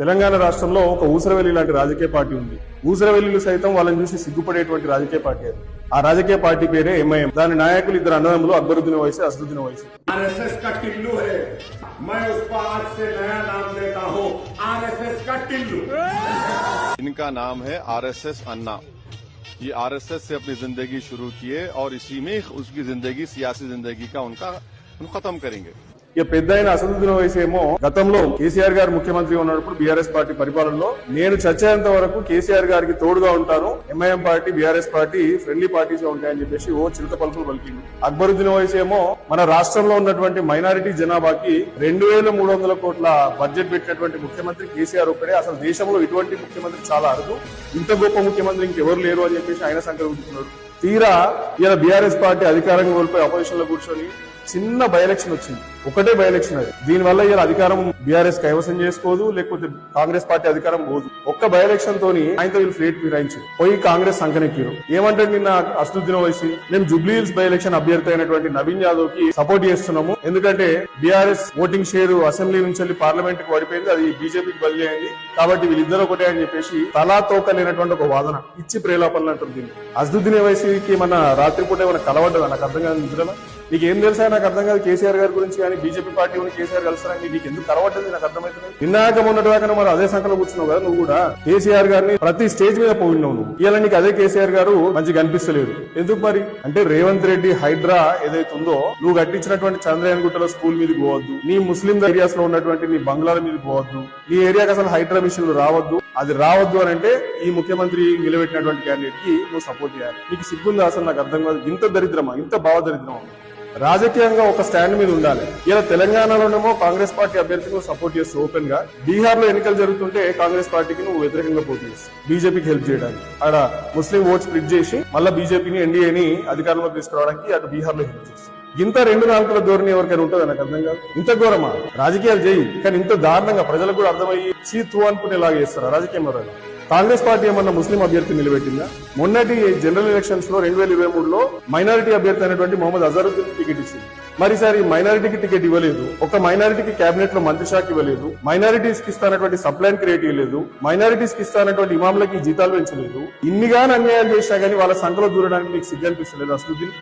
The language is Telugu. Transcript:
తెలంగాణ రాష్ట్రంలో ఒక ఊసరవెల్లి లాంటి రాజకీయ పార్టీ ఉంది. ఊసరవెల్లిలు సైతం వాళ్ళని చూసి సిగ్గుపడేటువంటి రాజకీయ పార్టీ అది. ఆ రాజకీయ పార్టీ పేరే ఎంఐఎం. దాని నాయకులు ఇద్దరు అన్నదమ్ములు, అక్బరుద్దీన్ ఓవైసీ, అసదుద్దీన్ ఓవైసీ. आरएसएस का टिल्लू है, मैं उसको आज से नया नाम देता हूँ, आरएसएस का टिल्लू। इनका नाम है आरएसएस अन्ना। ये आरएसएस से अपनी जिंदगी शुरू किए और इसी में उसकी जिंदगी, सियासी जिंदगी का उनका खत्म करेंगे। ఇక పెద్ద అయిన అసదుద్దీన్ ఓవైసీ ఏమో గతంలో కేసీఆర్ గారు ముఖ్యమంత్రి ఉన్నప్పుడు బీఆర్ఎస్ పార్టీ పరిపాలనలో నేను చచ్చేంత వరకు కేసీఆర్ గారికి తోడుగా ఉంటాను, MIM party BRS party friendly parties ఉంటాయని చెప్పేసి ఓ చిరుత పలుకులు పలికింది. అక్బరుద్దీన్ ఓవైసీ ఏమో మన రాష్ట్రంలో ఉన్నటువంటి మైనారిటీ జనాభాకి 2300 కోట్ల బడ్జెట్ పెట్టినటువంటి ముఖ్యమంత్రి కేసీఆర్ ఒక్కడే. అసలు దేశంలో ఇటువంటి ముఖ్యమంత్రి చాలా అరుదు, ఇంత గొప్ప ముఖ్యమంత్రి ఇంకెవరు లేరు అని చెప్పేసి ఆయన సంకల్పించుకున్నాడు. తీరా ఇలా బీఆర్ఎస్ పార్టీ అధికారంగా కోల్పోయి అపోజిషన్ లో కూర్చొని చిన్న బై ఎలక్షన్ వచ్చింది, ఒకటే బై ఎలక్షన్ అది. దీనివల్ల ఇలా అధికారం బీఆర్ఎస్ కైవసం చేసుకోదు, లేకపోతే కాంగ్రెస్ పార్టీ అధికారం పోదు. ఒక్క బై ఎలక్షన్ తోని ఆయనతో వీళ్ళు ఫ్లేట్ ఫిరాయించారు, పోయి కాంగ్రెస్ సంకనెక్కిరు. ఏమంటే నిన్న అసదుద్దీన్ ఓవైసీ మేము జూబ్లీ హిల్స్ బై ఎలక్షన్ అభ్యర్థి అయినటువంటి నవీన్ యాదవ్ కి సపోర్ట్ చేస్తున్నాము, ఎందుకంటే బీఆర్ఎస్ ఓటింగ్ షేర్ అసెంబ్లీ నుంచి వెళ్ళి పార్లమెంట్ కి పడిపోయింది, అది బీజేపీకి బదిలీ అయింది, కాబట్టి వీళ్ళిద్దరు ఒకటే అని చెప్పేసి తలా తోక లేనటువంటి ఒక వాదన ఇచ్చి ప్రేలాపనలు అంటారు దీన్ని. అసదుద్దీన్ ఓవైసీకి మన రాత్రిపూట ఏమైనా కలవడ్డదా నాకు అర్థం కాదు. నిద్రలో నీకు ఏం తెలుసా నాకు అర్థం కాదు. కేసీఆర్ గారి గురించి కానీ బీజేపీ పార్టీ కేసీఆర్ కలుస్తారని నీకు ఎందుకు కలవట్లేదు నాకు అర్థమవుతుంది. నిన్నాక మొన్నటిదాకా మరి అదే సంఖ్యలో కూర్చున్నావు కదా నువ్వు కూడా. కేసీఆర్ గారిని ప్రతి స్టేజ్ మీద పోయినావు నువ్వు. ఇలా నీకు అదే కేసీఆర్ గారు మంచిగా కనిపిస్తలేదు ఎందుకు మరి అంటే రేవంత్ రెడ్డి హైడ్రా ఏదైతే ఉందో నువ్వు కట్టించినటువంటి చంద్రయాన్ గుట్టలో స్కూల్ మీదకి పోవద్దు, నీ ముస్లిం ఏరియాస్ లో ఉన్నటువంటి నీ బంగ్లాల మీదకి పోవద్దు, నీ ఏరియాకి అసలు హైడ్రా మిషన్లు రావద్దు. అది రావద్దు అని అంటే ఈ ముఖ్యమంత్రి నిలబెట్టినటువంటి క్యాండిడేట్ కి నువ్వు సపోర్ట్ చేయాలి. నీకు సిగ్గుందా అసలు నాకు అర్థం కాదు. ఇంత దరిద్రమా, ఇంత భావదరిద్రమా? రాజకీయంగా ఒక స్టాండ్ మీద ఉండాలి. ఇలా తెలంగాణలోనేమో కాంగ్రెస్ పార్టీ అభ్యర్థికి నువ్వు సపోర్ట్ చేస్తూ ఓపెన్ గా, బీహార్ లో ఎన్నికలు జరుగుతుంటే కాంగ్రెస్ పార్టీకి నువ్వు వ్యతిరేకంగా పోటీ చేస్తావు బీజేపీకి హెల్ప్ చేయడానికి. అక్కడ ముస్లిం ఓట్ స్ప్లిట్ చేసి మళ్ళీ బీజేపీని ఎన్డీఏని అధికారంలోకి తీసుకురావడానికి అటు బీహార్ లో హెల్ప్ చేస్తావు. ఇంత 2 నాలుగుల ధోరణి ఎవరికైనా ఉంటుందా నాకు అర్థం కాదు. ఇంత ఘోరమా రాజకీయాలు చేయి, కానీ ఇంత దారుణంగా ప్రజలకు కూడా అర్థమయ్యి చీతు అనుకునేలాగా చేస్తారా రాజకీయం? ఎవరైనా కాంగ్రెస్ పార్టీ ఏమన్నా ముస్లిం అభ్యర్థి నిలబెట్టిందా? మొన్నటి జనరల్ ఎలక్షన్స్ లో 2023లో మైనారిటీ అభ్యర్థి అయినటువంటి మొహమ్మద్ అజరుద్దీన్ టికెట్ ఇచ్చింది. మరిసారి మైనారిటీకి టికెట్ ఇవ్వలేదు, ఒక మైనారిటీకి కేబినెట్ లో మంత్రి శాఖ ఇవ్వలేదు, మైనారిటీస్ కి ఇస్తానటువంటి సప్లైన్ కి రేట్ ఇవ్వలేదు, మైనారిటీస్ కి ఇస్తానటువంటి ఇమాంలకి జీతాలు పెంచలేదు. ఇన్నిగాని అన్యాయాలు చేసినా గానీ వాళ్ళ సంఖ్యలో దూరడానికి మీకు సిగ్గు అనిపిస్తలేదు అసలుద్దీన్?